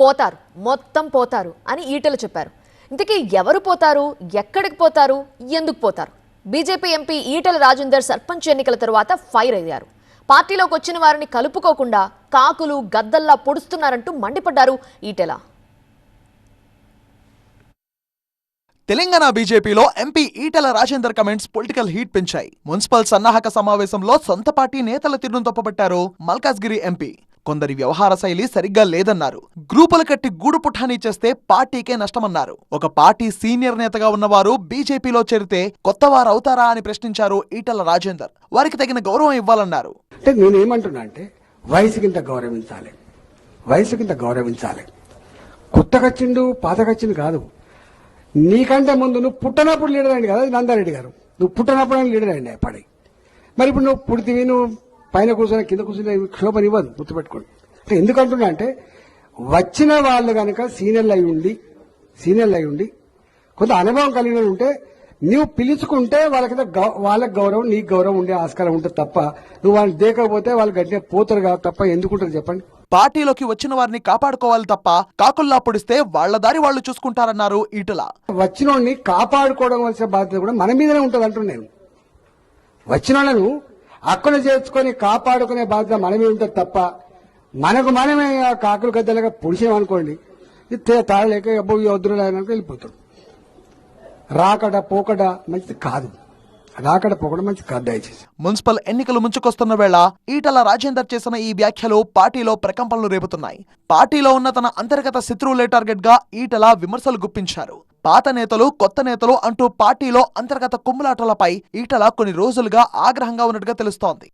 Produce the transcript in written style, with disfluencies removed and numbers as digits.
పోతారు, మొత్తం పోతారు అని ఈటెల చెప్పారు. ఇంతకీ ఎవరు పోతారు, ఎక్కడికి పోతారు, ఎందుకు పోతారు? బీజేపీ ఎంపీ ఈటెల రాజేందర్ సర్పంచ్ ఎన్నికల తరువాత ఫైర్ అయ్యారు. పార్టీలోకి వచ్చిన వారిని కలుపుకోకుండా కాకులు గద్దల్లా పొడుస్తున్నారంటూ మండిపడ్డారు ఈటెల. తెలంగాణ బీజేపీలో MP Etela Rajender comments political heat పెంచాయి. మున్సిపల్ సన్నాహక సమావేశంలో సొంత పార్టీ నేతల తీరును తప్పుపట్టారు మల్కాజ్గిరి ఎంపీ. కొందరి వ్యవహార శైలి సరిగ్గా లేదన్నారు. గ్రూపులు కట్టి గూడు పుఠానీ చేస్తే పార్టీకే నష్టమన్నారు. ఒక పార్టీ సీనియర్ నేతగా ఉన్నవారు బీజేపీలో చేరితే కొత్తవారు అవుతారా అని ప్రశ్నించారు ఈటెల రాజేందర్. వారికి తగిన గౌరవం ఇవ్వాలన్నారు. నేనేమంటున్నా అంటే వయసుకింత గౌరవించాలి. కొత్తగచ్చిండు పాతగచ్చిండు కాదు. నీకంటే ముందు నువ్వు పుట్టనప్పుడు లీడర్ అయింది కదా నందారెడ్డి గారు. నువ్వు పుట్టనప్పుడు లీడర్ అయింది పడి. మరి ఇప్పుడు నువ్వు పుడితివి, నువ్వు పైన కూర్చొని కింద కూర్చొని క్షోభనివ్వదు, గుర్తుపెట్టుకోండి. అంటే ఎందుకంటున్నా అంటే వచ్చిన వాళ్ళు కనుక సీనియర్లు అయి ఉండి కొంత అనుభవం కలిగిన ఉంటే నువ్వు పిలుచుకుంటే వాళ్ళకి గౌరవం, నీకు గౌరవం ఉండే ఆస్కారం ఉంటుంది తప్ప నువ్వు వాళ్ళని దేకపోతే వాళ్ళు గట్టిగా పోతారు తప్ప ఎందుకుంటారు చెప్పండి. పార్టీలోకి వచ్చిన వారిని కాపాడుకోవాలి తప్ప కాకుల్లా పొడిస్తే వాళ్ల దారి వాళ్లు చూసుకుంటారన్నారు ఈటెల. వచ్చిన వాడిని కాపాడుకోవడం వలసిన బాధ్యత కూడా మన మీదనే ఉంటుంది అంటున్నాను నేను. వచ్చిన వాళ్ళను అక్కడ చేర్చుకొని కాపాడుకునే బాధ్యత మన మీద ఉంటుంది తప్ప మనమే కాకులు గద్దలుగా పొడిచామనుకోండి, తాళలేక వద్దురు వెళ్ళిపోతాడు. రాకడ పోకడ మంచిది కాదు. దయచేసి. మున్సిపల్ ఎన్నికలు ముంచుకొస్తున్న వేళ ఈటెల రాజేందర్ చేసిన ఈ వ్యాఖ్యలు పార్టీలో ప్రకంపనలు రేపుతున్నాయి. పార్టీలో ఉన్న తన అంతర్గత శత్రువులే టార్గెట్ గా ఈటెల విమర్శలు గుప్పించారు. పాత నేతలు, కొత్త నేతలు అంటూ పార్టీలో అంతర్గత కుమ్ములాటలపై ఈటెల కొన్ని రోజులుగా ఆగ్రహంగా ఉన్నట్టుగా తెలుస్తోంది.